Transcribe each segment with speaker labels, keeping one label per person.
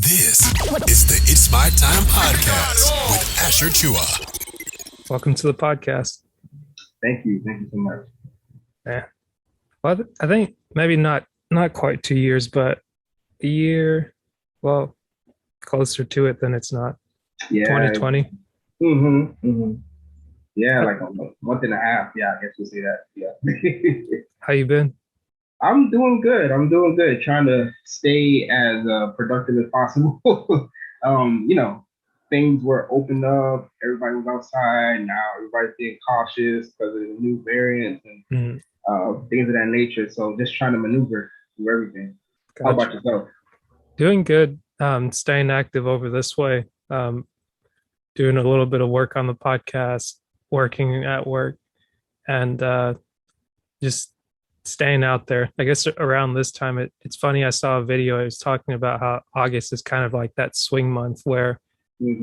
Speaker 1: This is the It's My Time podcast with Asher Tchoua.
Speaker 2: Welcome to the podcast.
Speaker 3: Thank you. Thank you so much.
Speaker 2: Yeah. Well, I think maybe not quite 2 years, but a year, well, closer to it than it's not.
Speaker 3: Yeah.
Speaker 2: 2020.
Speaker 3: Yeah, like a month and a half. Yeah, I guess we'll say that. Yeah.
Speaker 2: How you been?
Speaker 3: I'm doing good. Trying to stay as productive as possible. You know, things were opened up. Everybody was outside. Now everybody's being cautious because of the new variants and things of that nature. So just trying to maneuver through everything.
Speaker 2: Gotcha.
Speaker 3: How about yourself?
Speaker 2: Doing good. Staying active over this way. Doing a little bit of work on the podcast, working at work, and just staying out there. I guess around this time, it's funny. I saw a video. I was talking about how August is kind of like that swing month where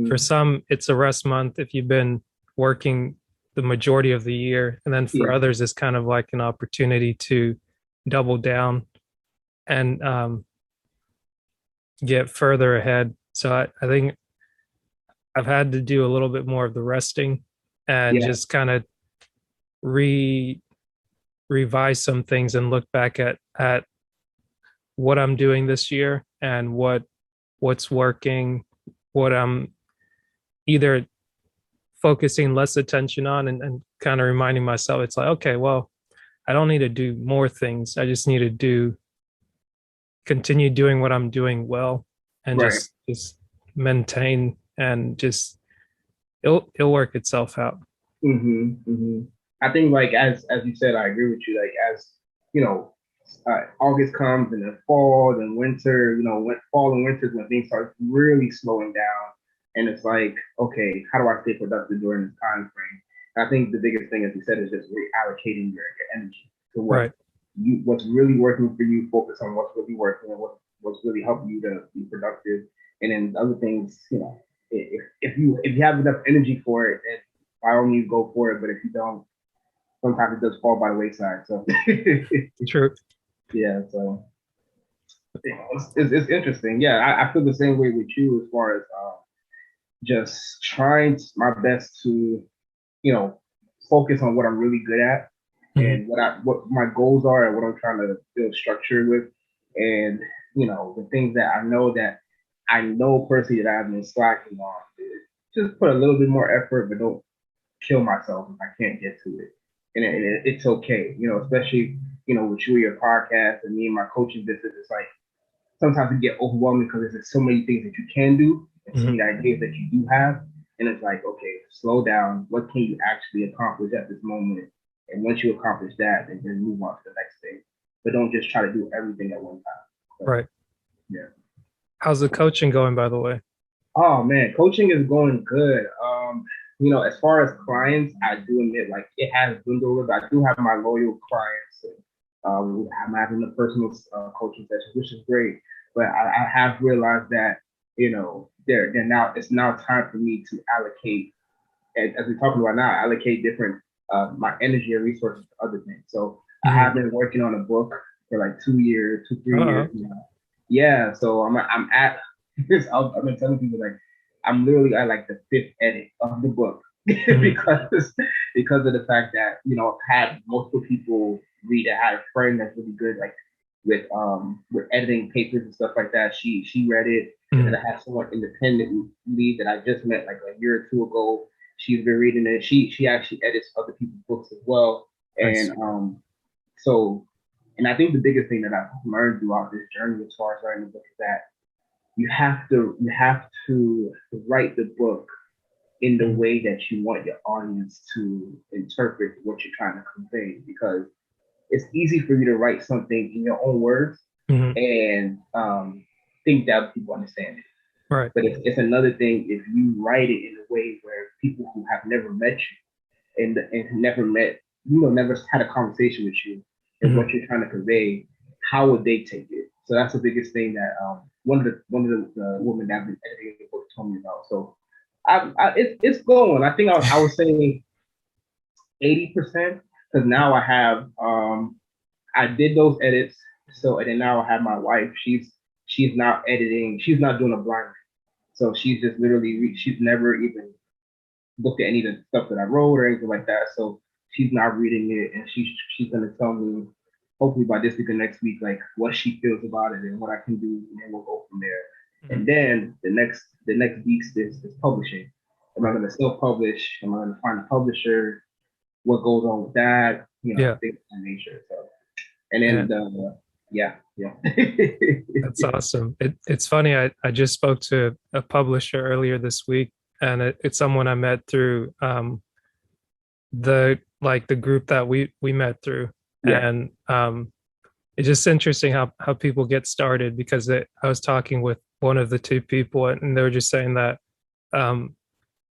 Speaker 2: for some it's a rest month if you've been working the majority of the year, and then for others it's kind of like an opportunity to double down and get further ahead. So I think I've had to do a little bit more of the resting and just kind of revise some things and look back at what I'm doing this year and what's working, what I'm either focusing less attention on and kind of reminding myself, it's like, okay, well, I don't need to do more things. I just need to continue doing what I'm doing well and just maintain, and just it'll work itself out.
Speaker 3: I think, like, as you said, I agree with you. Like, as you know, August comes and then fall, then winter. When fall and winter is when things start really slowing down, and it's like, okay, how do I stay productive during this time frame? And I think the biggest thing, as you said, is just reallocating your energy to what's really working for you. Focus on what's really working and what's really helping you to be productive. And then other things, if you have enough energy for it, then by all means go for it. But if you don't, sometimes it does fall by the wayside. So
Speaker 2: True.
Speaker 3: Yeah. So it's interesting. Yeah, I feel the same way with you as far as just trying my best to, focus on what I'm really good at and what my goals are and what I'm trying to build structure with, and the things that I know personally that I've been slacking on. Just put a little bit more effort, but don't kill myself if I can't get to it. And it's okay, especially, with you, your podcast, and me and my coaching business. It's like sometimes it get overwhelming because there's so many things that you can do and so many ideas that you do have. And it's like, okay, slow down. What can you actually accomplish at this moment? And once you accomplish that, then move on to the next thing. But don't just try to do everything at one time. So,
Speaker 2: right.
Speaker 3: Yeah.
Speaker 2: How's the coaching going, by the way?
Speaker 3: Oh man, coaching is going good. As far as clients, I do admit, like, it has dwindled. I do have my loyal clients. And, I'm having the personal coaching sessions, which is great. But I have realized that, they're now, it's now time for me to allocate, as we're talking about now, allocate different my energy and resources to other things. So I have been working on a book for like 2 years, 3 years now. Yeah, so I'm at this. I've been telling people, like, I'm literally at like the 5th edit of the book because of the fact that I've had multiple people read it. I had a friend that's really good, like, with editing papers and stuff like that. She read it, and then I had someone independently that I just met like a year or two ago. She's been reading it. She actually edits other people's books as well, and and I think the biggest thing that I've learned throughout this journey as far as writing the book is that you have to write the book in the way that you want your audience to interpret what you're trying to convey, because it's easy for you to write something in your own words and think that people understand it.
Speaker 2: Right.
Speaker 3: But it's another thing if you write it in a way where people who have never met you and never had a conversation with you and what you're trying to convey, how would they take it? So that's the biggest thing that one of the women that I've been editing the book told me about. So it's going. I think I was saying 80%, because now I have I did those edits. So, and then now I have my wife. she's now editing. She's not doing a blind read. So she's just literally, she's never even looked at any of the stuff that I wrote or anything like that. So she's not reading it, and she's gonna tell me hopefully by this week or next week like what she feels about it and what I can do, and then we'll go from there.
Speaker 2: Mhm.
Speaker 3: And then the next beast is publishing. Am I gonna self-publish? Am I gonna find a publisher? What goes on with that?
Speaker 2: Yeah.
Speaker 3: Things of that nature. So, and
Speaker 2: Yeah.
Speaker 3: then yeah.
Speaker 2: That's awesome. It's funny. I just spoke to a publisher earlier this week, and it's someone I met through the group that we met through,
Speaker 3: Yeah.
Speaker 2: and it's just interesting how people get started because I was talking with one of the two people, and they were just saying that um,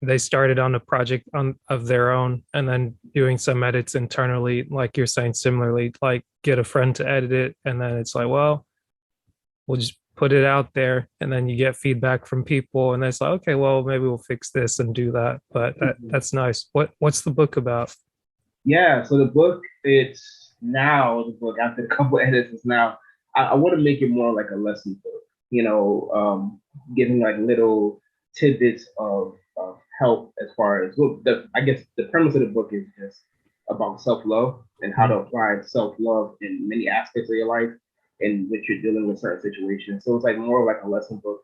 Speaker 2: they started on a project of their own, and then doing some edits internally, like you're saying, similarly, like get a friend to edit it, and then it's like, well, we'll just put it out there, and then you get feedback from people, and it's like, okay, well, maybe we'll fix this and do that. But that's nice. What's the book about?
Speaker 3: Yeah, so the book, it's now the book after a couple edits is now. I want to make it more like a lesson book, giving like little tidbits of help as far as well. I guess the premise of the book is just about self-love and how to apply self-love in many aspects of your life in which you're dealing with certain situations. So it's like more like a lesson book,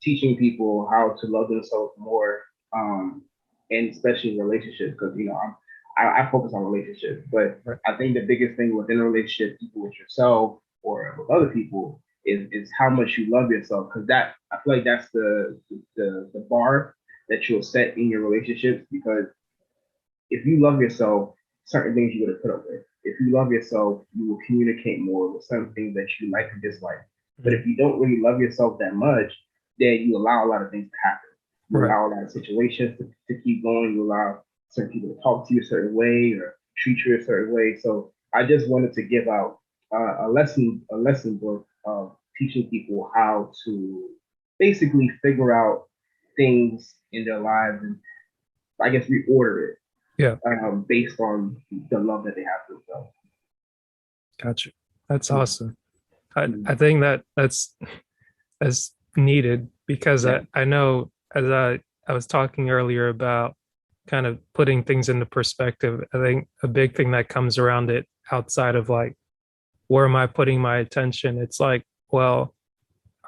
Speaker 3: teaching people how to love themselves more, and especially in relationships, because I focus on relationships, but
Speaker 2: Right.
Speaker 3: I think the biggest thing within a relationship, even with yourself or with other people, is how much you love yourself. Because that I feel like that's the bar that you'll set in your relationships. Because if you love yourself, certain things you would have put up with. If you love yourself, you will communicate more with certain things that you like or dislike. But if you don't really love yourself that much, then you allow a lot of things to happen. You
Speaker 2: Right.
Speaker 3: allow a lot of situations to keep going. You allow certain people to talk to you a certain way or treat you a certain way. So I just wanted to give out a lesson book of teaching people how to basically figure out things in their lives and I guess reorder it
Speaker 2: Yeah.
Speaker 3: based on the love that they have for themselves.
Speaker 2: Gotcha. That's awesome. I think that's needed because
Speaker 3: Yeah.
Speaker 2: I know as I was talking earlier about kind of putting things into perspective. I think a big thing that comes around it outside of like, where am I putting my attention? It's like, well,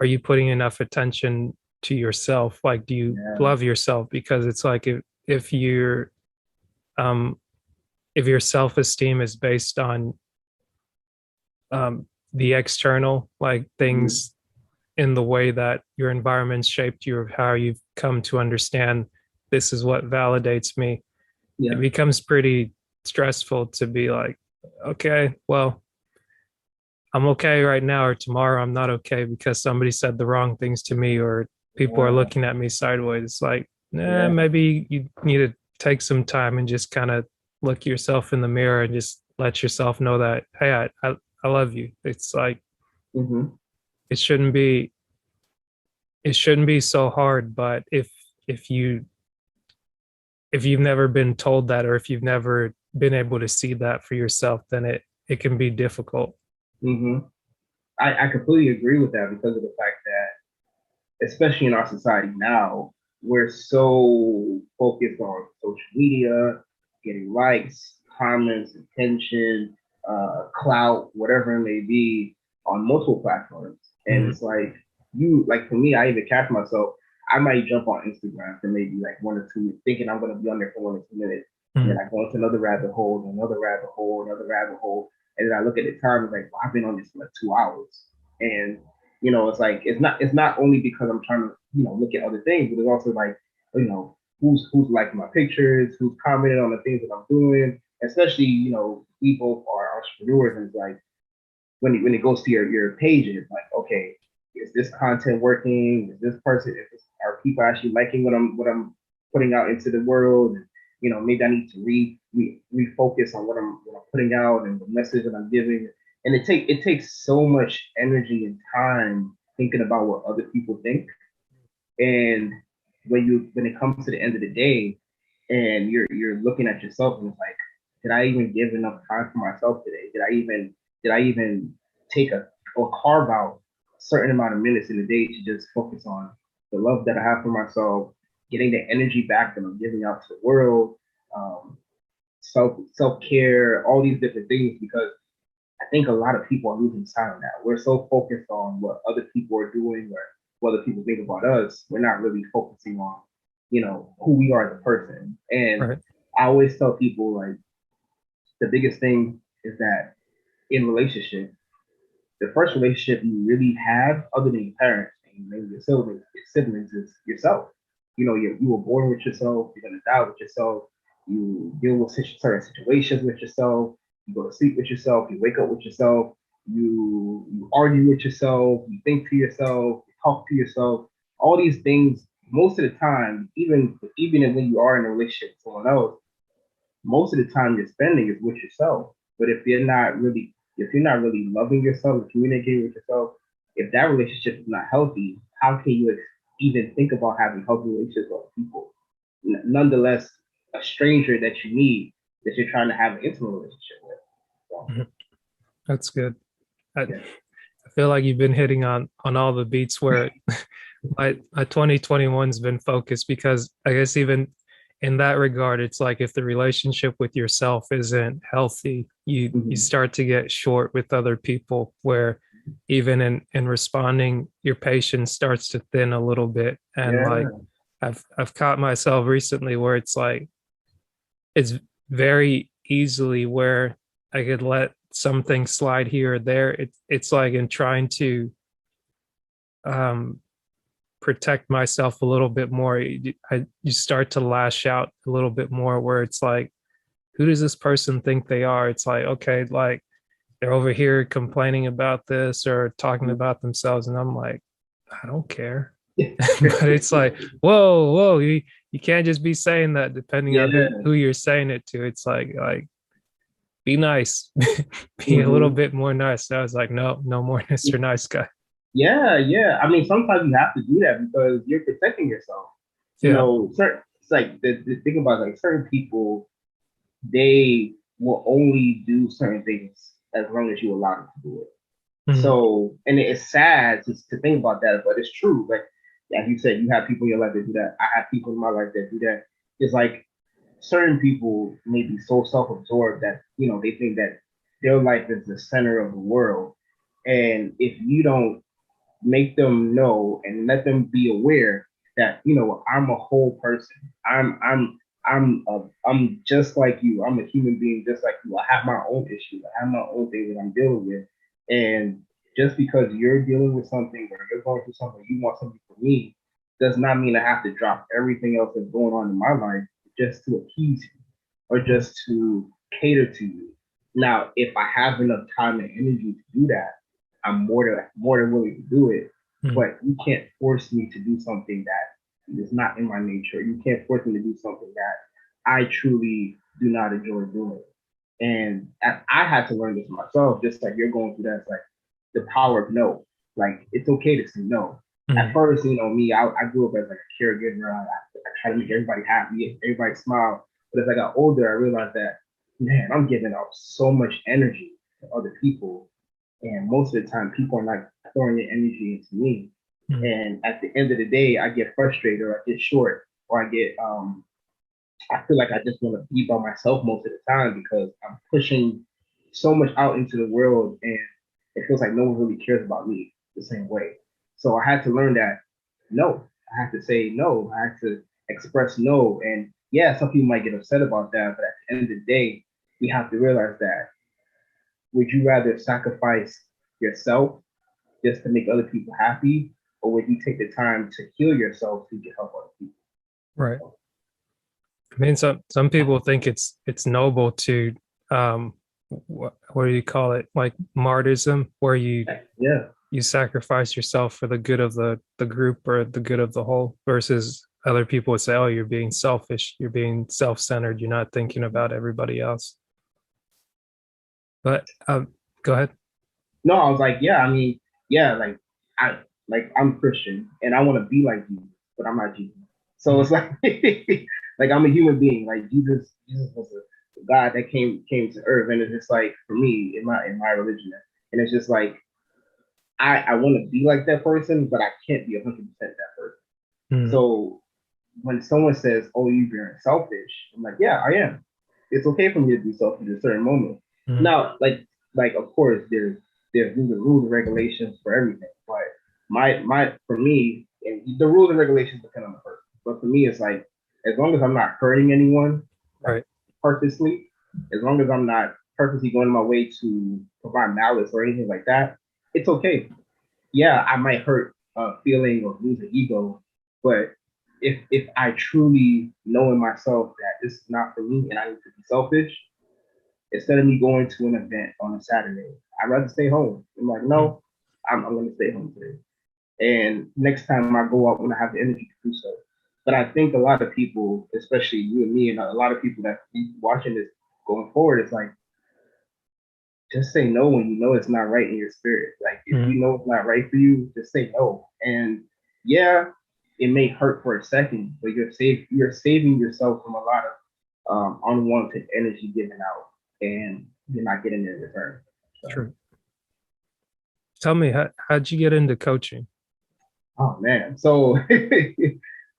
Speaker 2: are you putting enough attention to yourself? Like, do you
Speaker 3: Yeah.
Speaker 2: love yourself? Because it's like if you're um if your self-esteem is based on the external, like things in the way that your environment shaped you or how you've come to understand this is what validates me, it
Speaker 3: Yeah.
Speaker 2: becomes pretty stressful to be like, okay, well, I'm okay right now, or tomorrow I'm not okay because somebody said the wrong things to me or people are looking at me sideways. It's like,
Speaker 3: Yeah.
Speaker 2: maybe you need to take some time and just kind of look yourself in the mirror and just let yourself know that, hey, I love you. It's like,
Speaker 3: Mm-hmm.
Speaker 2: it shouldn't be it shouldn't be so hard, but if you if you've never been told that or if you've never been able to see that for yourself, then it can be difficult.
Speaker 3: Mm-hmm. I completely agree with that because of the fact that, especially in our society now, we're so focused on social media, getting likes, comments, attention, clout, whatever it may be, on multiple platforms. And
Speaker 2: Mhm.
Speaker 3: it's like like for me, I even catch myself. I might jump on Instagram for maybe like 1 or 2, thinking I'm gonna be on there for 1 or 2 minutes, and then
Speaker 2: Mhm.
Speaker 3: I go into another rabbit hole, another rabbit hole, another rabbit hole, and then I look at the time and like, well, I've been on this for like 2 hours, and it's like it's not only because I'm trying to look at other things, but it's also like who's liking my pictures, who's commenting on the things that I'm doing. Especially we both are entrepreneurs, and it's like when it goes to your page, it's like, okay, is this content working? Is this person? Are people actually liking what I'm putting out into the world? And maybe I need to refocus on what I'm putting out and the message that I'm giving. And it takes so much energy and time thinking about what other people think. And when it comes to the end of the day, and you're looking at yourself, and it's like, did I even give enough time for myself today? Did I even take a or carve out certain amount of minutes in the day to just focus on the love that I have for myself, getting the energy back that I'm giving out to the world, um, self care, all these different things. Because I think a lot of people are losing sight of that. We're so focused on what other people are doing or what other people think about us. We're not really focusing on, who we are as a person. And
Speaker 2: Right.
Speaker 3: I always tell people like the biggest thing is that in relationship, the first relationship you really have, other than your parents and maybe your siblings is yourself. You were born with yourself. You're gonna die with yourself. You deal with certain situations with yourself. You go to sleep with yourself. You wake up with yourself. You argue with yourself. You think to yourself. You talk to yourself. All these things. Most of the time, even when you are in a relationship with someone else, most of the time you're spending is with yourself. But if you're not really loving yourself and communicating with yourself, if that relationship is not healthy, how can you even think about having healthy relationships with people? Nonetheless, a stranger that you meet that you're trying to have an intimate relationship with. So,
Speaker 2: Mhm. That's good. I,
Speaker 3: yeah.
Speaker 2: I feel like you've been hitting on all the beats where my 2021's been focused, because I guess even in that regard, it's like if the relationship with yourself isn't healthy, you
Speaker 3: Mhm.
Speaker 2: start to get short with other people, where even in responding, your patience starts to thin a little bit. And like
Speaker 3: Yeah.
Speaker 2: I've caught myself recently where it's like it's very easily where I could let something slide here or there. It's like in trying to um protect myself a little bit more, you start to lash out a little bit more, where it's like, who does this person think they are? It's like, okay, like they're over here complaining about this or talking about themselves, and I'm like, I don't care. But it's like, whoa, you can't just be saying that, depending on
Speaker 3: Yeah.
Speaker 2: who you're saying it to. It's like be nice. Be a little
Speaker 3: Mhm.
Speaker 2: bit more nice. So I was like, no more Mr. Nice Guy.
Speaker 3: Yeah, yeah. I mean, sometimes you have to do that because you're protecting yourself.
Speaker 2: Yeah.
Speaker 3: It's like the thing about like certain people, they will only do certain things as long as you allow them to do it.
Speaker 2: Mhm.
Speaker 3: So, and it's sad to think about that, but it's true. Like, as you said, you have people in your life that do that. I have people in my life that do that. It's like certain people may be so self-absorbed that they think that their life is the center of the world, and if you don't make them know and let them be aware that I'm a whole person. I'm just like you. I'm a human being just like you. I have my own issues. I have my own things that I'm dealing with. And just because you're dealing with something or you're going through something, you want something from me, does not mean I have to drop everything else that's going on in my life just to appease you or
Speaker 2: Mhm.
Speaker 3: just to cater to you. Now, if I have enough time and energy to do that, I'm more than willing to do it.
Speaker 2: Mhm.
Speaker 3: But you can't force me to do something that is not in my nature. You can't force me to do something that I truly do not enjoy doing. And I had to learn this myself, just like you're going through that. It's like the power of no. Like it's okay to say no. At
Speaker 2: Mhm.
Speaker 3: first, me, I grew up as like a caregiver. I try to make everybody happy, everybody smile. But as I got older, I realized that, man, I'm giving out so much energy to other people. And most of the time, people are not throwing their energy into me.
Speaker 2: Mhm.
Speaker 3: And at the end of the day, I get frustrated or I get short or I feel like I just want to be by myself most of the time because I'm pushing so much out into the world and it feels like no one really cares about me the same way. So I had to learn that no, I had to say no. I had to express no. And yeah, some people might get upset about that, but at the end of the day, we have to realize that would you rather sacrifice yourself just to make other people happy, or would you take the time to heal yourself so you can help other people?
Speaker 2: Right. I mean, some people think it's noble to what do you call it? Like martyrism, where
Speaker 3: Yeah.
Speaker 2: you sacrifice yourself for the good of the group or the good of the whole, versus other people would say, oh, you're being selfish, you're being self-centered, you're not thinking about everybody else. But go ahead.
Speaker 3: No, I was like, yeah, I mean, yeah, I'm Christian and I want to be like Jesus, but I'm not Jesus. So
Speaker 2: Mhm.
Speaker 3: it's like like I'm a human being. Like Jesus was a God that came to earth. And it's just like for me in my religion. And it's just like I want to be like that person, but I can't be 100% that person.
Speaker 2: Mm.
Speaker 3: So when someone says, "Oh, you're being selfish," I'm like, "Yeah, I am. It's okay for me to be selfish at a certain moment."
Speaker 2: Mm.
Speaker 3: Now, like of course, there's rules and regulations for everything, but my for me, and the rules and regulations depend on the person. But for me, it's like as long as I'm not hurting anyone, like
Speaker 2: Right.
Speaker 3: purposely, as long as I'm not purposely going my way to provide malice or anything like that, it's okay. Yeah, I might hurt a feeling or lose an ego, but if I truly know in myself that this is not for me and I need to be selfish, instead of me going to an event on a Saturday, I'd rather stay home. I'm like,
Speaker 2: Mm.
Speaker 3: no, I'm going to stay home today. And next time I go out when I have the energy to do so. But I think a lot of people, especially you and me, and a lot of people that be watching this going forward, it's like just say no when you know it's not right in your spirit. Like if
Speaker 2: Mm.
Speaker 3: you know it's not right for you, just say no. And yeah, it may hurt for a second, but you're saving yourself from a lot of unwanted energy given out, and you're not getting it in return. So,
Speaker 2: True. Tell me, how'd you get into coaching?
Speaker 3: oh man. So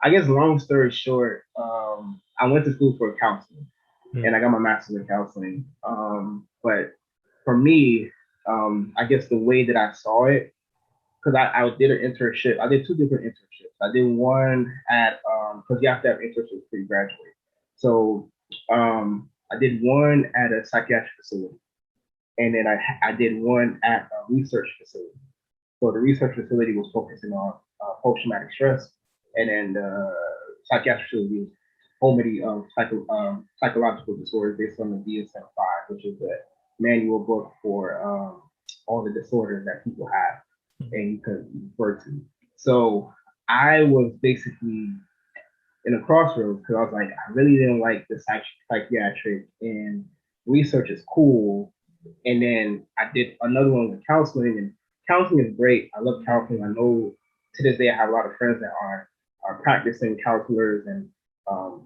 Speaker 3: I guess long story short, I went to school for counseling
Speaker 2: Mm.
Speaker 3: and I got my master's in counseling. But for me, I guess the way that I saw it, because I did an internship. I did two different internships. I did one at because you have to have internships before you graduate. So I did one at a psychiatric facility, and then I did one at a research facility. So the research facility was focusing on post-traumatic stress, and then the psychiatric facility was homedy psychological disorders based on the DSM-5, which is the manual book for all the disorders that people have
Speaker 2: Mm.
Speaker 3: and you could refer to. So I was basically in a crossroads because I was like, I really didn't like the psychiatric and research is cool. And then I did another one with counseling, and counseling is great. I love counseling. I know to this day I have a lot of friends that are practicing counselors and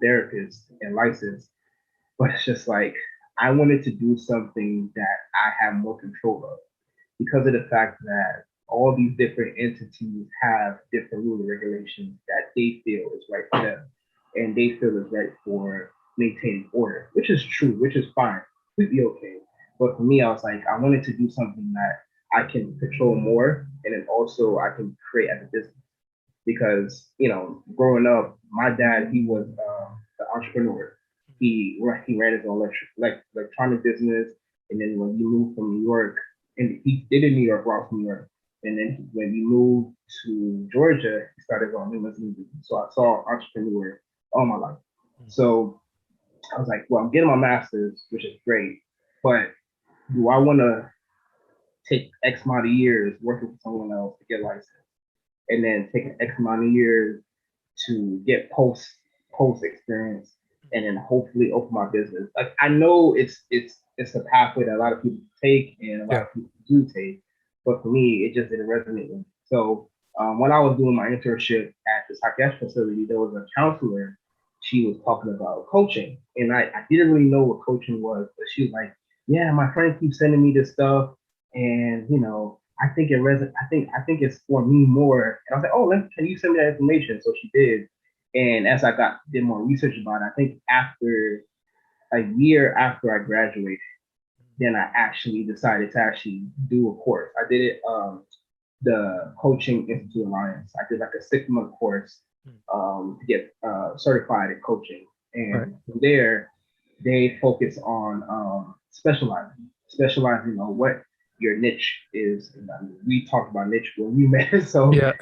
Speaker 3: therapists and licensed, but it's just like I wanted to do something that I have more control of because of the fact that all these different entities have different rules and regulations that they feel is right for them and they feel is right for maintaining order, which is true, which is fine, completely okay. But for me, I was like, I wanted to do something that I can control more and then also I can create as a business. Because, growing up, my dad, he was an entrepreneur. He ran his own electronic business. And then when he moved from New York, and he did in New York, Ross, New York. And then when he moved to Georgia, he started his own limousine business. So I saw entrepreneur all my life. So I was like, well, I'm getting my master's, which is great, but do I want to take X amount of years working for someone else to get licensed, and then take an X amount of years to get post experience, and then hopefully open my business? Like I know it's a pathway that a lot of people take and a lot
Speaker 2: Yeah.
Speaker 3: of people do take, but for me, it just didn't resonate with me. So when I was doing my internship at the psychiatric facility, there was a counselor. She was talking about coaching, and I didn't really know what coaching was, but she was like, "Yeah, my friend keeps sending me this stuff, and I think I think it's for me more." And I was like, "Oh, can you send me that information?" So she did, and as I did more research about it, I think after a year after I graduated, then I actually decided to actually do a course. I did it the Coaching Institute Alliance. I did like a 6-month course to get certified in coaching,
Speaker 2: Right.
Speaker 3: and from there they focus on specializing on what your niche is. And, we talked about niche when we met, so
Speaker 2: Yeah.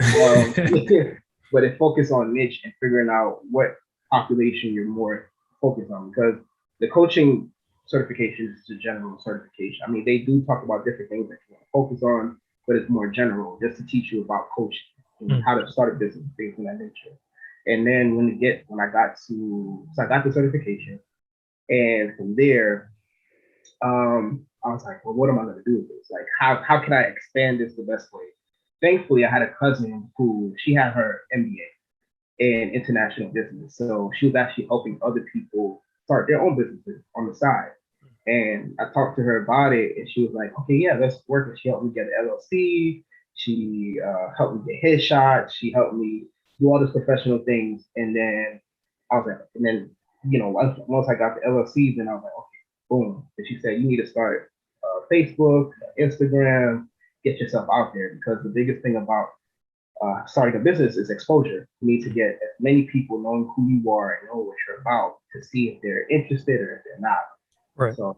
Speaker 3: but it focused on niche and figuring out what population you're more focused on, because the coaching certification is a general certification. I mean, they do talk about different things that you want to focus on, but it's more general, just to teach you about coaching and
Speaker 2: Mm.
Speaker 3: how to start a business, things of that nature. And then I got the certification, and from there, I was like, well, what am I going to do with this? Like, how can I expand this the best way? Thankfully, I had a cousin who she had her MBA in international business, so she was actually helping other people start their own businesses on the side. And I talked to her about it, and she was like, "Okay, yeah, let's work." And she helped me get an LLC. She helped me get headshots. She helped me do all these professional things. And then I was like, and then, once I got the LLC, then I was like, okay, boom. And she said, you need to start Facebook, Instagram, get yourself out there, because the biggest thing about starting a business is exposure. You need to get as many people knowing who you are and know what you're about to see if they're interested or if they're not.
Speaker 2: Right.
Speaker 3: So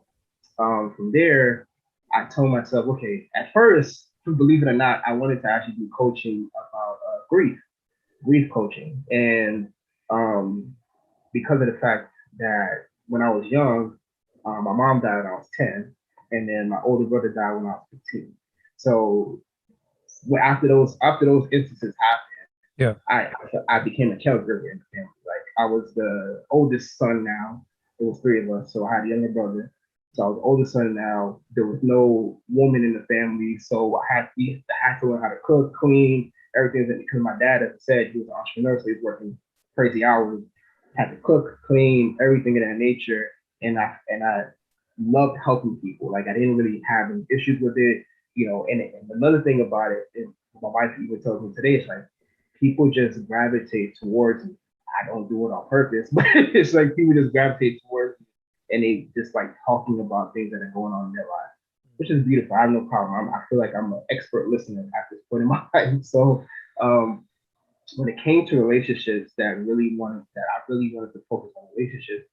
Speaker 3: from there, I told myself, okay, at first, believe it or not, I wanted to actually do coaching about grief coaching. And because of the fact that when I was young, my mom died when I was 10, and then my older brother died when I was 15. So after those instances happened,
Speaker 2: Yeah.
Speaker 3: I became a caregiver in the family. Like, I was the oldest son now. There was three of us, so I had a younger brother. So I was the oldest son now. There was no woman in the family, so I had to learn how to cook, clean, everything. Because my dad, as I said, he was an entrepreneur, so he was working crazy hours. Had to cook, clean, everything of that nature, and I loved helping people. Like, I didn't really have any issues with it, And another thing about it, and my wife even tells me today, it's like people just gravitate towards me. I don't do it on purpose, but it's like people just gravitate towards me, and they just like talking about things that are going on in their life, which is beautiful. I have no problem. I feel like I'm an expert listener at this point in my life. So um, when it came to relationships, that I really wanted to focus on relationships,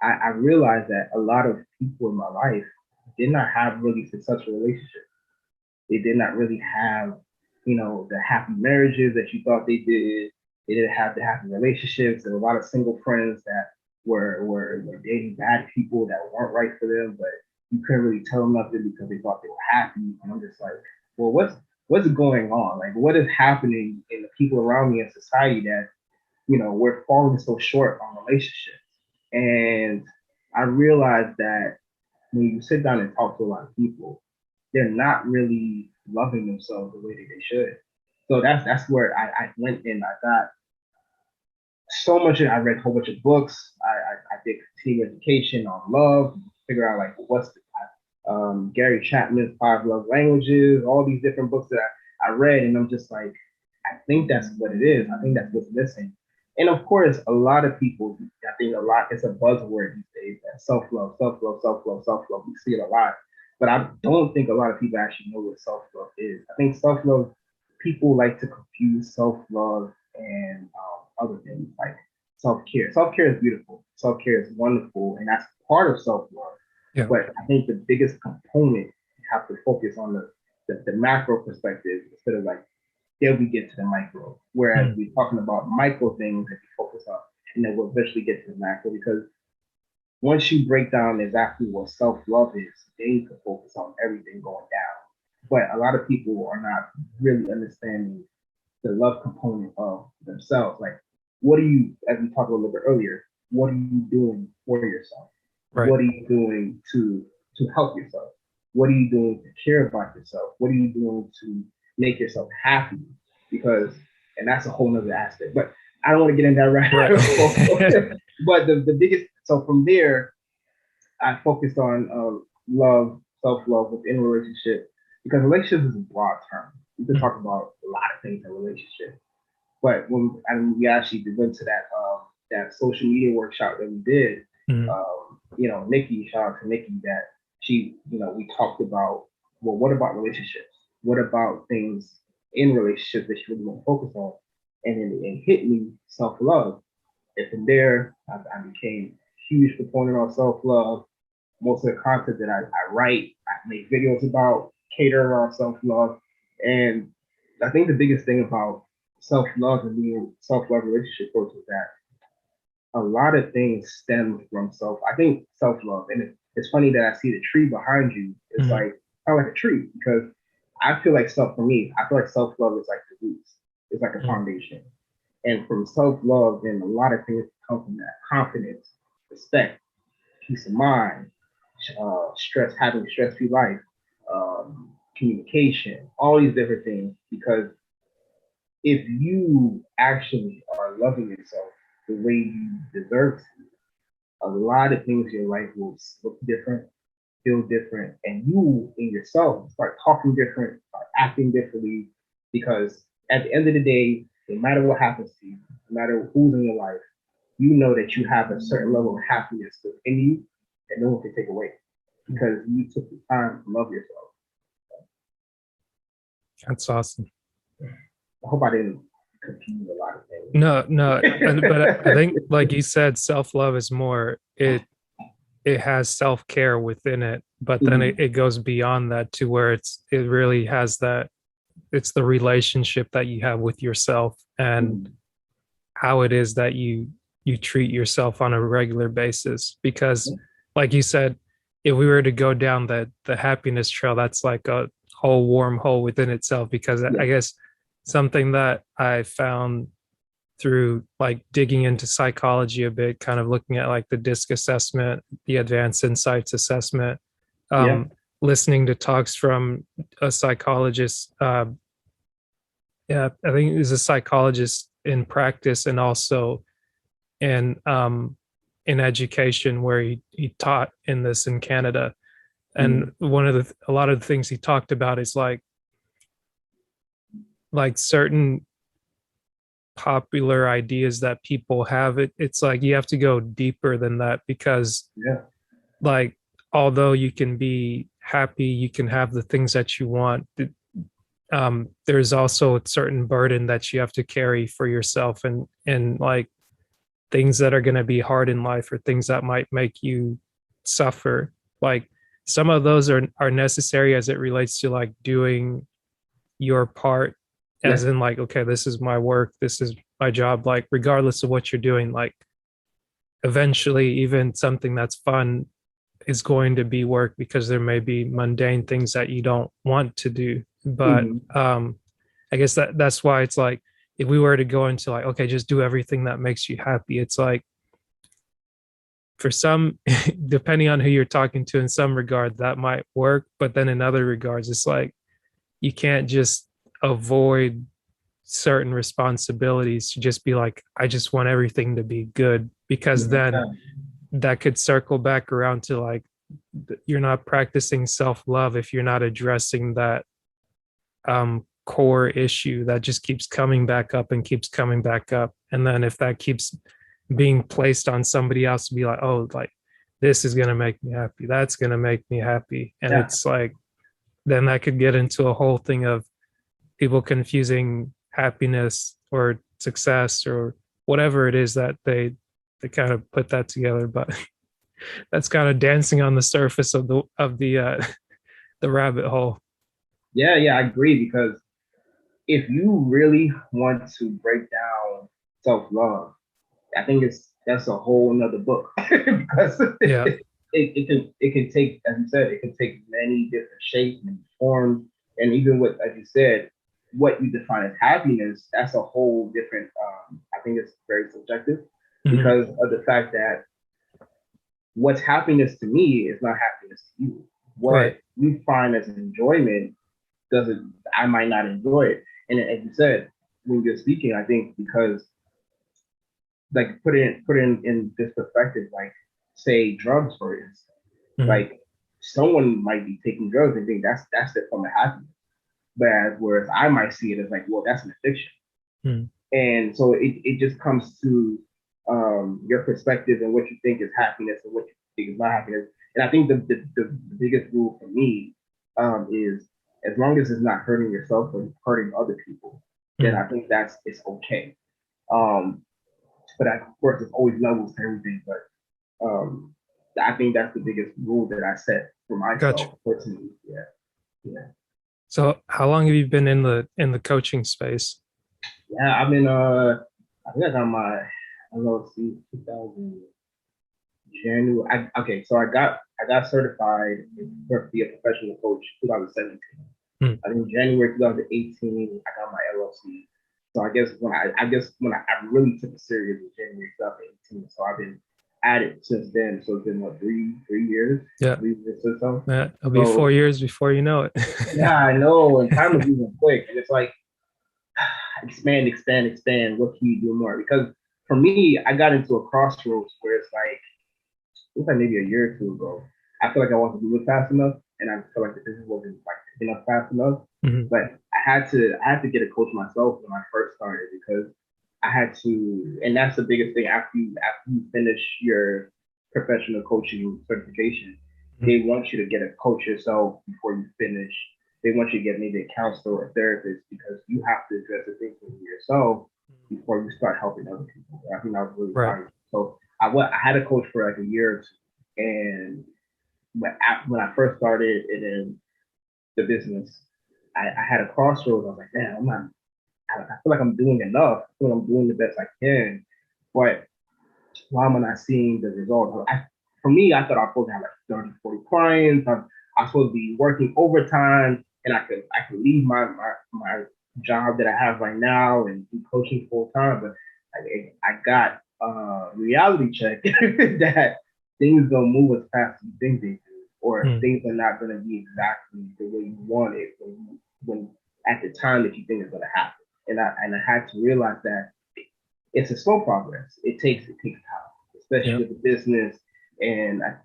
Speaker 3: I realized that a lot of people in my life did not have really successful relationships. They did not really have, the happy marriages that you thought they did. They didn't have the happy relationships. There were a lot of single friends that were dating bad people that weren't right for them, but you couldn't really tell them nothing because they thought they were happy. And I'm just like, well, what's going on? Like, what is happening in the people around me in society that, we're falling so short on relationships? And I realized that when you sit down and talk to a lot of people, they're not really loving themselves the way that they should. So that's where I went in. I got so much. I read a whole bunch of books. I did continuing education on love, figure out like what's Gary Chapman's Five Love Languages, all these different books that I read, and I'm just like, I think that's what it is. I think that's what's missing. And of course, a lot of people, I think it's a buzzword these days, that self-love, self-love, self-love, self-love. We see it a lot. But I don't think a lot of people actually know what self-love is. I think self-love, people like to confuse self-love and other things like self-care. Self-care is beautiful. Self-care is wonderful, and that's part of self-love.
Speaker 2: Yeah.
Speaker 3: But I think the biggest component, you have to focus on the macro perspective instead of like, then we get to the micro. Whereas we're talking about micro things that you focus on, and then we'll eventually get to the macro, because once you break down exactly what self-love is, then you can focus on everything going down. But a lot of people are not really understanding the love component of themselves. Like, what are you, as we talked a little bit earlier, what are you doing for yourself?
Speaker 2: Right.
Speaker 3: What are you doing to help yourself? What are you doing to care about yourself? What are you doing to make yourself happy? Because, and that's a whole nother aspect, but I don't want to get into that right. But the biggest, so from there, I focused on love, self-love within a relationship, because relationships is a broad term. You can talk about a lot of things in a relationship. But we actually went to that social media workshop that we did, Nikki, shout out to Nikki, that she, we talked about, well, what about relationships? What about things in relationships that you really want to focus on? And then it hit me, self-love. And from there, I became a huge proponent of self-love. Most of the content that I write, I make videos about, cater around self-love. And I think the biggest thing about self-love and being self-love relationship coach is that a lot of things stem from I think self-love. And it's funny that I see the tree behind you. It's like kind of like a tree, because I feel like for me, I feel like self-love is like the roots. It's like a foundation. And from self-love, then a lot of things come from that: confidence, respect, peace of mind, having a stress-free life, communication, all these different things. Because if you actually are loving yourself the way you deserve to, a lot of things in your life will look different, feel different, and you in yourself start talking different, start acting differently, because at the end of the day, no matter what happens to you, no matter who's in your life, you know that you have a certain level of happiness within you that no one can take away because you took the time to love yourself.
Speaker 2: That's awesome.
Speaker 3: I hope I didn't confuse a lot of things.
Speaker 2: No, but I think, like you said, self-love is more, it has self-care within it, but then it goes beyond that to where it really has that, it's the relationship that you have with yourself and how it is that you treat yourself on a regular basis. Because like you said, if we were to go down the happiness trail, that's like a whole wormhole within itself. Because I guess something that I found through like digging into psychology a bit, kind of looking at like the DISC assessment, the advanced insights assessment, listening to talks from a psychologist, I think he's a psychologist in practice and also in education, where he taught in this in Canada. And a lot of the things he talked about is like certain popular ideas that people have. It's like you have to go deeper than that, because like, although you can be happy, you can have the things that you want, there's also a certain burden that you have to carry for yourself, and like things that are going to be hard in life, or things that might make you suffer. Like some of those are necessary as it relates to like doing your part, as in like, okay, this is my work, this is my job. Like regardless of what you're doing, like eventually even something that's fun is going to be work, because there may be mundane things that you don't want to do. But I guess that's why it's like, if we were to go into like, okay, just do everything that makes you happy, it's like, for some, depending on who you're talking to, in some regard that might work, but then in other regards it's like you can't just avoid certain responsibilities to just be like, I just want everything to be good, because then that could circle back around to like, you're not practicing self-love if you're not addressing that core issue that just keeps coming back up and keeps coming back up. And then if that keeps being placed on somebody else to be like, oh, like this is going to make me happy, that's going to make me happy, and it's like, then that could get into a whole thing of people confusing happiness or success or whatever it is that they kind of put that together. But that's kind of dancing on the surface of the the rabbit hole.
Speaker 3: I agree, because if you really want to break down self-love, I think that's a whole nother book. Because it can take, as you said, it can take many different shapes and forms, and even with, as you said, what you define as happiness, that's a whole different. I think it's very subjective, because of the fact that what's happiness to me is not happiness to you. What you find as enjoyment doesn't. I might not enjoy it, and as you said, when you're speaking, I think because, like, put in this perspective, like say drugs, for instance, like someone might be taking drugs and think that's their form of happiness, whereas I might see it as like, well, that's an addiction. And so it just comes to your perspective and what you think is happiness and what you think is not happiness. And I think the biggest rule for me is, as long as it's not hurting yourself or hurting other people, then I think it's okay. But of course, there's always levels to everything. But I think that's the biggest rule that I set for myself personally. Yeah.
Speaker 2: So how long have you been in the coaching space?
Speaker 3: Yeah, I've been I think I got my LLC 2000 January. So I got certified to be a professional coach 2017. I think January 2018 I got my LLC. So I guess when I really took it serious was January 2018. So I've been at it since then. So it's been what, 3 years?
Speaker 2: Yeah.
Speaker 3: 3 years or so.
Speaker 2: Yeah, it'll be 4 years before you know it.
Speaker 3: Yeah, I know. And time is moving quick. And it's like, expand. What can you do more? Because for me, I got into a crossroads where it was like maybe a year or two ago. I feel like I wasn't moving fast enough, and I feel like the business wasn't like fast enough.
Speaker 2: Mhm.
Speaker 3: But I had to get a coach myself when I first started because I had to, and that's the biggest thing after you finish your professional coaching certification,
Speaker 2: Mhm.
Speaker 3: they want you to get a coach yourself before you finish. They want you to get maybe a counselor or a therapist because you have to address the things with yourself before you start helping other people. I think that was really
Speaker 2: Right.
Speaker 3: valuable. So I had a coach for like a year or two, and when I first started in the business, I had a crossroads. I was like, damn, I'm not. I feel like I'm doing enough. I feel like I'm doing the best I can, but why am I not seeing the results? For me, I thought I was supposed to have like 30, 40 clients. I'm supposed to be working overtime, and I could leave my job that I have right now and do coaching full time. But I got a reality check that things don't move as fast as you think they do, or
Speaker 2: Mm.
Speaker 3: things are not going to be exactly the way you want it when at the time that you think it's going to happen. And I had to realize that it's a slow progress. It takes time, especially
Speaker 2: Yeah.
Speaker 3: with the business. And I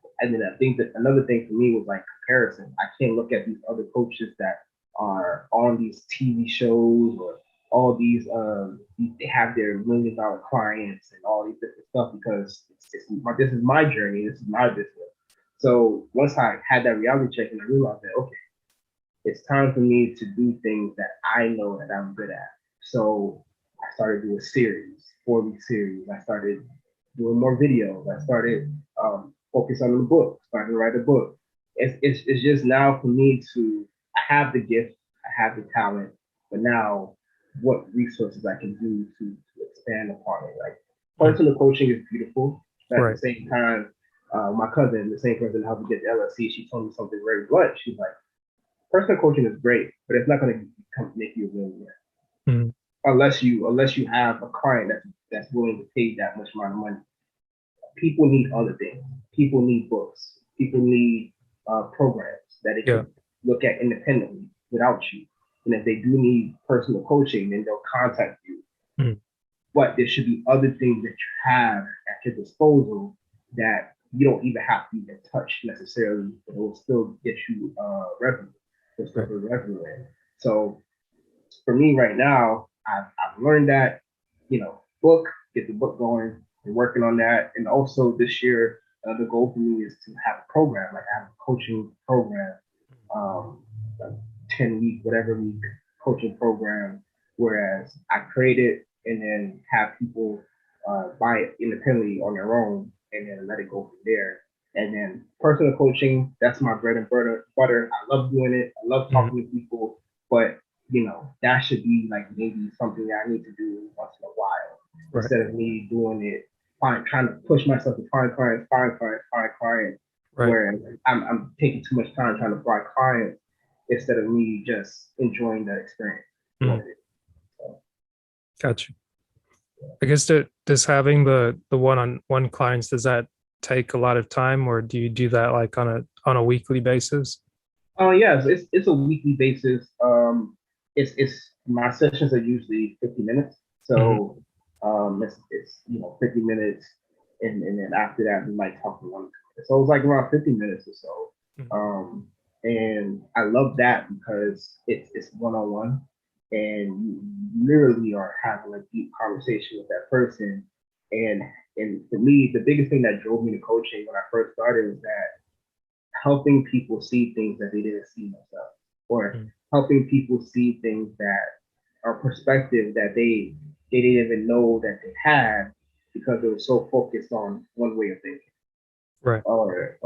Speaker 3: think that another thing for me was like comparison. I can't look at these other coaches that are on these TV shows or all these they have their $1 million clients and all these different stuff because this is my journey. This is my business. So once I had that reality check and I realized that okay, it's time for me to do things that I know that I'm good at. So I started doing series, 4-week series. I started doing more videos. I started focus on the book, starting to write a book. It's just now for me to, I have the gift, I have the talent, but now what resources I can do to expand upon it. Like
Speaker 2: Mm.
Speaker 3: personal coaching is beautiful, but at the
Speaker 2: Right.
Speaker 3: same time, my cousin, the same person that helped me get the LLC, she told me something very blunt. She's like, personal coaching is great, but it's not going to make you a millionaire
Speaker 2: Mm.
Speaker 3: unless you have a client that's willing to pay that much amount of money. People need other things. People need books. People need programs that they
Speaker 2: Yeah.
Speaker 3: can look at independently without you. And if they do need personal coaching, then they'll contact you.
Speaker 2: Mm.
Speaker 3: But there should be other things that you have at your disposal that you don't even have to even touch necessarily, but it will still get you revenue. It'll still
Speaker 2: Right.
Speaker 3: bring revenue in. So for me right now, I've learned that, get the book going and working on that. And also this year, the goal for me is to have a program, like I have a coaching program, like 10 week, whatever week coaching program, whereas I create it and then have people buy it independently on their own and then let it go from there. And then personal coaching, that's my bread and butter. I love doing it. I love
Speaker 2: Mm.
Speaker 3: talking to people, but that should be like maybe something that I need to do once in a while
Speaker 2: Right.
Speaker 3: instead of me doing it, trying to push myself to find clients,
Speaker 2: Right.
Speaker 3: where I'm taking too much time trying to find clients instead of me just enjoying that experience.
Speaker 2: Mm.
Speaker 3: So,
Speaker 2: Gotcha. I guess does having the one-on-one clients, does that take a lot of time, or do you do that like on a weekly basis?
Speaker 3: yeah, it's a weekly basis. It's my sessions are usually 50 minutes,
Speaker 2: Hmm.
Speaker 3: so it's 50 minutes, and then after that we might talk for 1 minute. So it's like around 50 minutes or so. And I love that because it's one on one, and you literally are having a deep conversation with that person. And and for me, the biggest thing that drove me to coaching when I first started was that helping people see things that they didn't see themselves, or
Speaker 2: Mm.
Speaker 3: helping people see things that are perspective that they didn't even know that they had because they were so focused on one way of thinking,
Speaker 2: Right.
Speaker 3: or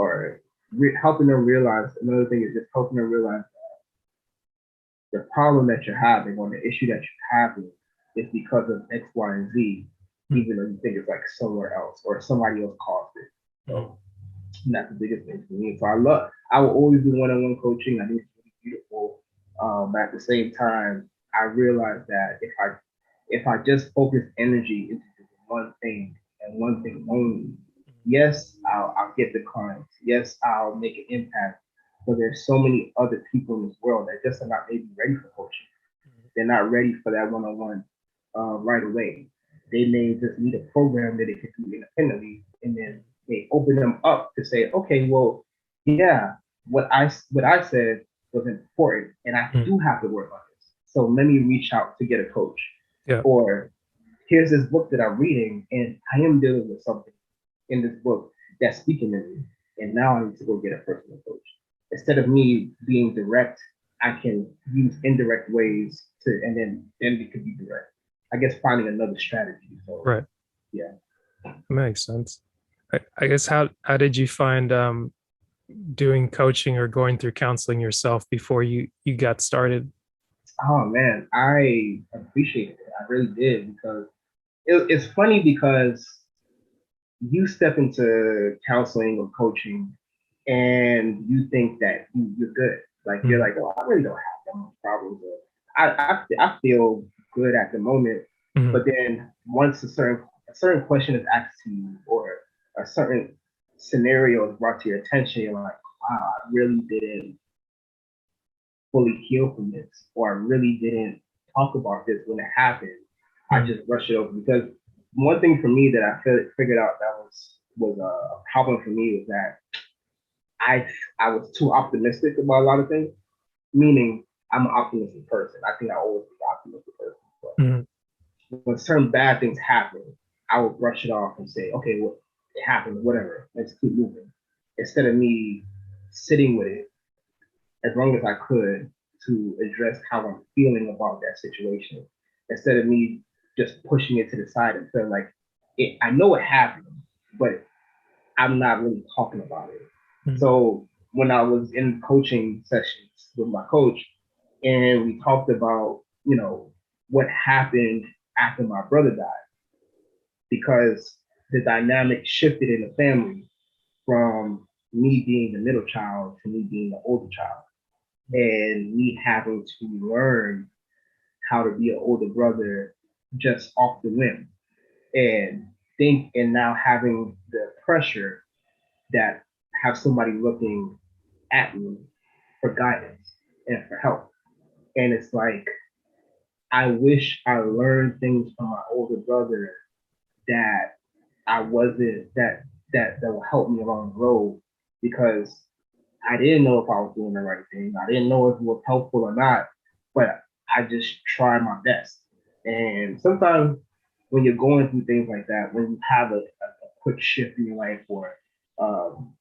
Speaker 3: helping them realize. Another thing is just helping them realize the problem that you're having or the issue that you're having is because of X, Y, and Z,
Speaker 2: Mm.
Speaker 3: even though you think it's like somewhere else or somebody else caused it.
Speaker 2: Mm.
Speaker 3: So and that's the biggest thing for me. So I will always do one-on-one coaching. I think it's really beautiful. But at the same time, I realize that if I just focus energy into one thing and one thing only, yes, I'll get the clients. Yes, I'll make an impact. But there's so many other people in this world that just are not maybe ready for coaching. They're not ready for that one-on-one right away. They may just need a program that they can do independently, and then they open them up to say, okay, well, yeah, what I said was important, and I
Speaker 2: Mm.
Speaker 3: do have to work on this. So let me reach out to get a coach.
Speaker 2: Yeah.
Speaker 3: Or here's this book that I'm reading, and I am dealing with something in this book that's speaking to me, and now I need to go get a personal coach. Instead of me being direct, I can use indirect ways to, and then it could be direct. I guess finding another strategy. So
Speaker 2: Right.
Speaker 3: yeah.
Speaker 2: That makes sense. I guess how did you find doing coaching or going through counseling yourself before you got started?
Speaker 3: Oh man, I appreciated it. I really did, because it's funny because you step into counseling or coaching and you think that you're good. Like you're
Speaker 2: Mm.
Speaker 3: like, oh, I really don't have that much problems. Or, I feel good at the moment.
Speaker 2: Mm.
Speaker 3: But then once a certain question is asked to you, or a certain scenario is brought to your attention, you're like, wow, I really didn't fully heal from this, or I really didn't talk about this when it happened. I
Speaker 2: Mm.
Speaker 3: just brushed it over, because one thing for me that I figured out that was a problem for me was that I I was too optimistic about a lot of things. Meaning, I'm an optimistic person. I think I always be an optimistic person.
Speaker 2: Mm.
Speaker 3: But when certain bad things happen, I would brush it off and say, okay, well, it happened, whatever. Let's keep moving. Instead of me sitting with it as long as I could to address how I'm feeling about that situation, instead of me just pushing it to the side and feeling like I know it happened, but I'm not really talking about it.
Speaker 2: Mm.
Speaker 3: So when I was in coaching sessions with my coach, and we talked about, what happened after my brother died, because the dynamic shifted in the family from me being the middle child to me being the older child, and me having to learn how to be an older brother just off the whim, and and now having the pressure that have somebody looking at me for guidance and for help. And it's like, I wish I learned things from my older brother that I wasn't that will help me along the road, because I didn't know if I was doing the right thing. I didn't know if it was helpful or not, but I just tried my best. And sometimes when you're going through things like that, when you have a quick shift in your life, or um,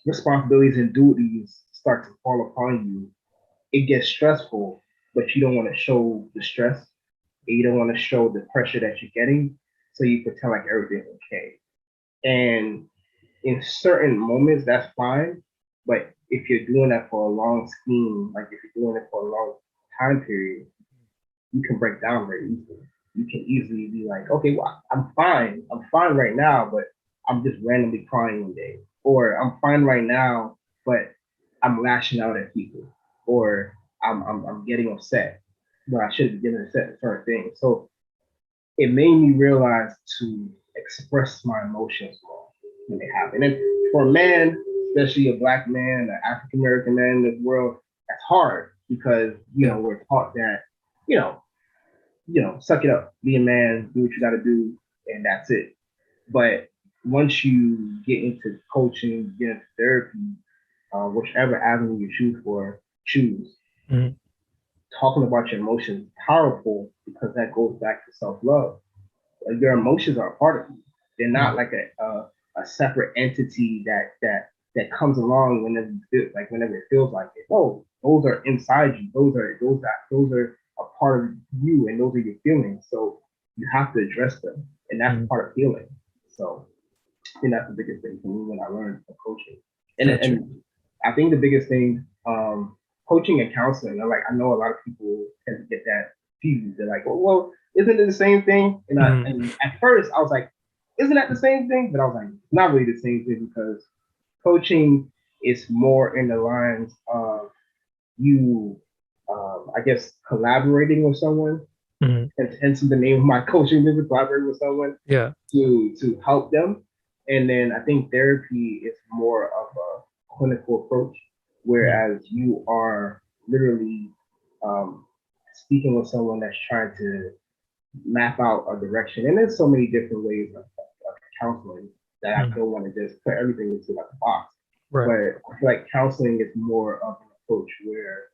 Speaker 3: responsibilities and duties start to fall upon you, it gets stressful, but you don't want to show the stress, and you don't want to show the pressure that you're getting. So you pretend like everything's okay. And in certain moments, that's fine. But if you're doing that for a long scheme, like if you're doing it for a long time period, you can break down very easily. You can easily be like, okay, well, I'm fine. I'm fine right now, but I'm just randomly crying one day. Or I'm fine right now, but I'm lashing out at people. Or I'm getting upset, but I shouldn't be getting upset at certain things. So it made me realize to express my emotions more when they happen. And for a man, especially a black man, an African American man in this world, that's hard, because we're taught that you know suck it up, be a man, do what you got to do, and that's it. But once you get into coaching, get into therapy, whichever avenue you choose,
Speaker 2: Mm.
Speaker 3: talking about your emotions is powerful, because that goes back to self-love. Like, your emotions are a part of you. They're not
Speaker 2: Mm.
Speaker 3: like a separate entity that comes along whenever it feels like it. No, those are inside you. Those are a part of you, and those are your feelings. So you have to address them, and that's
Speaker 2: Mm.
Speaker 3: part of healing. So I think that's the biggest thing for me when I learned from coaching. And
Speaker 2: Gotcha.
Speaker 3: and I think the biggest thing, coaching and counseling, I know a lot of people tend to get that confused. They're like, well, isn't it the same thing?
Speaker 2: Mm.
Speaker 3: And at first I was like, isn't that the same thing? But I was like, it's not really the same thing, because coaching is more in the lines of you, I guess, collaborating with someone.
Speaker 2: Mm.
Speaker 3: And hence the name of my coaching business, collaborating with someone
Speaker 2: Yeah.
Speaker 3: to help them. And then I think therapy is more of a clinical approach,
Speaker 2: Mm.
Speaker 3: whereas you are literally um, speaking with someone that's trying to map out a direction. And there's so many different ways of counseling that I
Speaker 2: Mm.
Speaker 3: don't want to just put everything into like a box.
Speaker 2: Right.
Speaker 3: But I feel like counseling is more of an approach where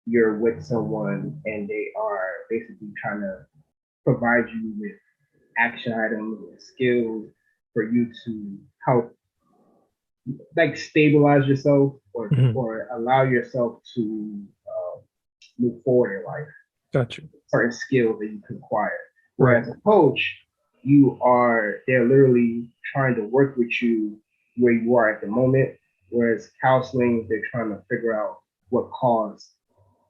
Speaker 3: you're with someone and they are basically trying to provide you with action items and skills for you to help like stabilize yourself or allow yourself to move forward in life.
Speaker 2: Gotcha.
Speaker 3: Certain skills that you can acquire. Whereas a coach, they're literally trying to work with you where you are at the moment. Whereas counseling, they're trying to figure out what caused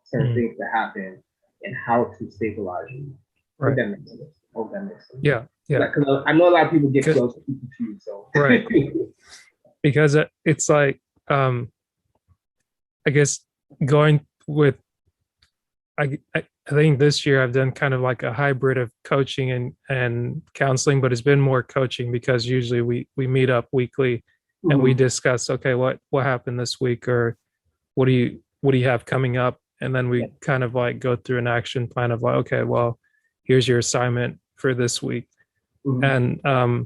Speaker 3: certain things to happen and how to stabilize you.
Speaker 2: Right.
Speaker 3: Hope that makes sense.
Speaker 2: Yeah. Yeah.
Speaker 3: Like, I know a lot of people get close to you, so
Speaker 2: right. Because it's like, I guess going with, I think this year I've done kind of like a hybrid of coaching and counseling, but it's been more coaching because usually we meet up weekly and we discuss, okay, what happened this week, or what do you have coming up, and then we kind of like go through an action plan of like, okay, well, here's your assignment for this week. And I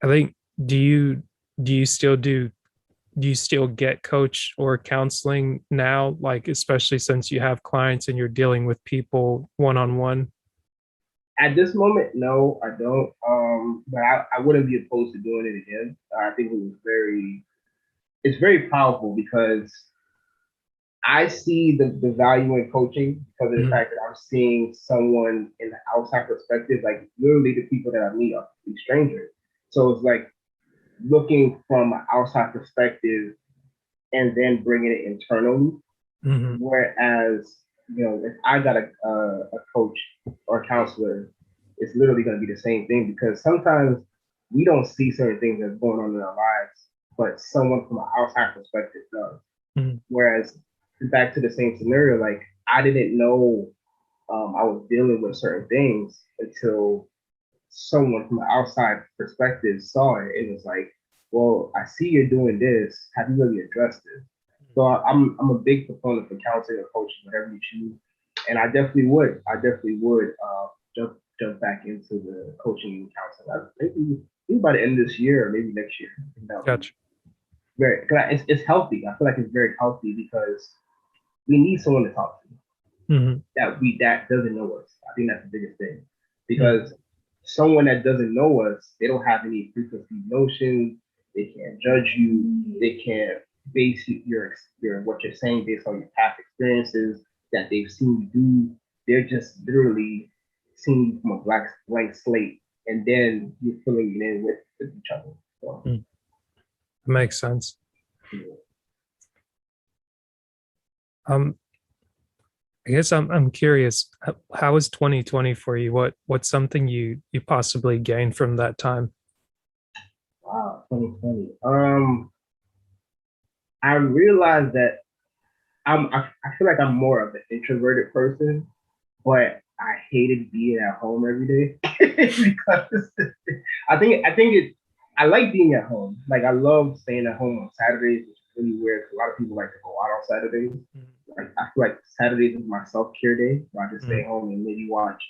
Speaker 2: think, do you still get coach or counseling now, like especially since you have clients and you're dealing with people one-on-one?
Speaker 3: At this moment, no, I don't. But I wouldn't be opposed to doing it again. I think it's very powerful because I see the value in coaching because of the fact that I'm seeing someone in the outside perspective, like literally the people that I meet are complete strangers. So it's like looking from an outside perspective and then bringing it internally. Whereas, if I got a coach or a counselor, it's literally going to be the same thing because sometimes we don't see certain things that's going on in our lives, but someone from an outside perspective does. Whereas, back to the same scenario, like I didn't know I was dealing with certain things until someone from an outside perspective saw it. It was like, well, I see you're doing this. Have you really addressed this? So I'm a big proponent for counseling or coaching, whatever you choose. And I definitely would jump back into the coaching and counseling. Maybe by the end of this year or maybe next year.
Speaker 2: Gotcha.
Speaker 3: It's healthy. I feel like it's very healthy because we need someone to talk to that doesn't know us. I think that's the biggest thing because someone that doesn't know us, they don't have any preconceived notions. They can't judge you. They can't base your what you're saying based on your past experiences that they've seen you do. They're just literally seeing you from a blank slate, and then you're filling it in with each other. So,
Speaker 2: makes sense.
Speaker 3: Yeah.
Speaker 2: I guess I'm curious, how was 2020 for you? What's something you possibly gained from that time?
Speaker 3: Wow, 2020. I realized that I feel like I'm more of an introverted person, but I hated being at home every day because I like being at home. Like I love staying at home on Saturdays, which is really weird. A lot of people like to go out on Saturdays. Like I feel like Saturdays is my self-care day, where I just stay home and maybe watch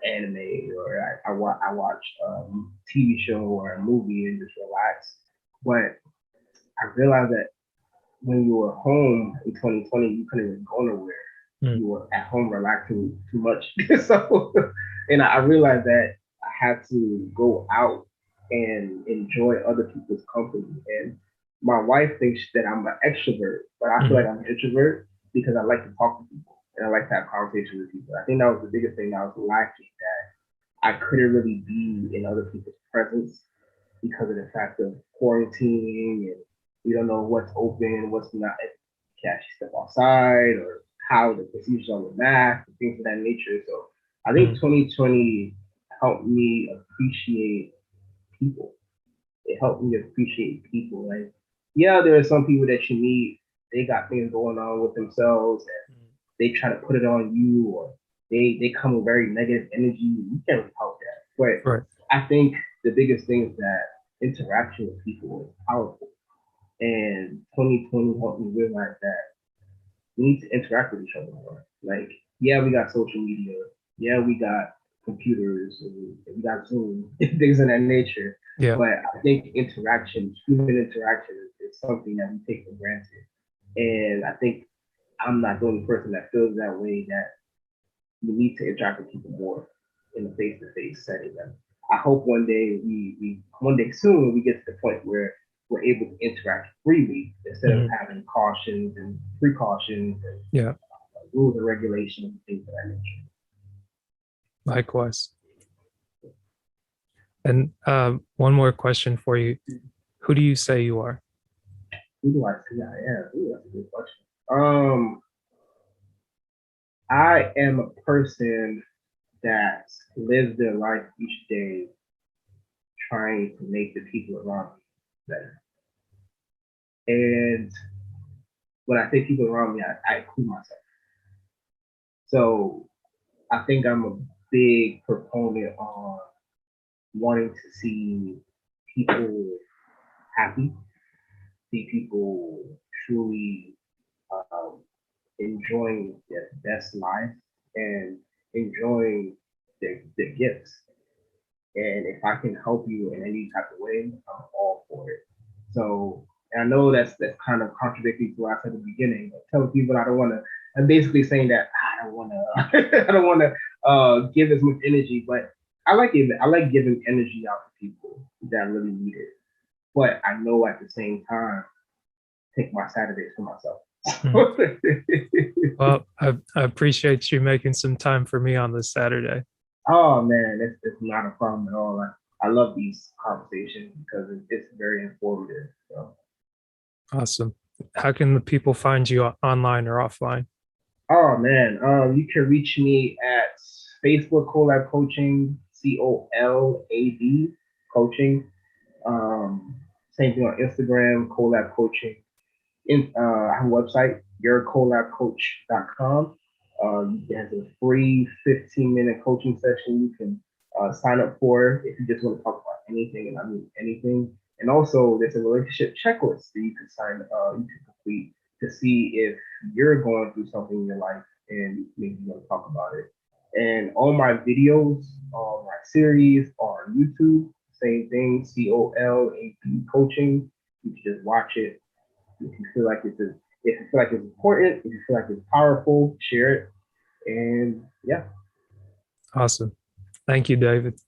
Speaker 3: anime or I watch TV show or a movie and just relax. But I realized that when you were home in 2020, you couldn't even go nowhere. You were at home relaxing too much. So, and I realized that I had to go out and enjoy other people's company. And my wife thinks that I'm an extrovert, but I feel like I'm an introvert because I like to talk to people and I like to have conversations with people. I think that was the biggest thing that was lacking, that I couldn't really be in other people's presence because of the fact of quarantining and we don't know what's open, what's not. You can actually step outside or how the procedures are with mask and things of that nature. So I think 2020 helped me appreciate people. It helped me appreciate people. Like, yeah, there are some people that you meet, they got things going on with themselves and they try to put it on you or they come with very negative energy. You can't really help that. But I think the biggest thing is that interaction with people is powerful. And 2020 helped me realize that we need to interact with each other more. Like, yeah, we got social media. Yeah, we got computers. And we got Zoom, things of that nature.
Speaker 2: Yeah.
Speaker 3: But I think human interaction is something that we take for granted. And I think I'm not the only person that feels that way, that you need to interact with people more in the face-to-face setting. And I hope one day one day soon we get to the point where we're able to interact freely instead of having cautions and precautions and rules and regulations and things of that nature.
Speaker 2: Likewise. And one more question for you. Who do you say you are?
Speaker 3: Who do I say I am? Ooh, that's a good question. I am a person that lives their life each day trying to make the people around me better. And when I say people around me, I include myself. So I think I'm a big proponent on wanting to see people happy, see people truly enjoying their best life and enjoying their gifts. And if I can help you in any type of way, I'm all for it. So and I know that's kind of contradictory to what I said at the beginning. Telling people I don't want to. I'm basically saying that I don't want to. I don't want to give as much energy, but I like giving energy out to people that really need it. But I know at the same time, take my Saturdays for myself.
Speaker 2: Well, I appreciate you making some time for me on this Saturday.
Speaker 3: Oh man, it's not a problem at all. I love these conversations because it's very informative. So.
Speaker 2: Awesome. How can the people find you online or offline?
Speaker 3: Oh man, you can reach me at Facebook Collab Coaching, COLAB Coaching. Same thing on Instagram, Collab Coaching. I have a website, yourcollabcoach.com. There's a free 15-minute coaching session you can sign up for if you just want to talk about anything, and I mean anything. And also, there's a relationship checklist that you can complete to see if you're going through something in your life and maybe you want to talk about it. And all my videos, all my series are on YouTube. Same thing, COLAB Coaching. You can just watch it. If you feel like it's important, if you feel like it's powerful, share it. And yeah.
Speaker 2: Awesome. Thank you, David.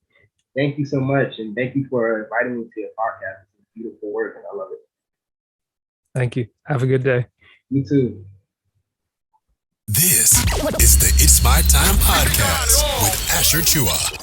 Speaker 3: Thank you so much. And thank you for inviting me to your podcast. It's beautiful work and I love it.
Speaker 2: Thank you. Have a good day.
Speaker 3: You too.
Speaker 1: This is the It's My Time podcast with Tchoua.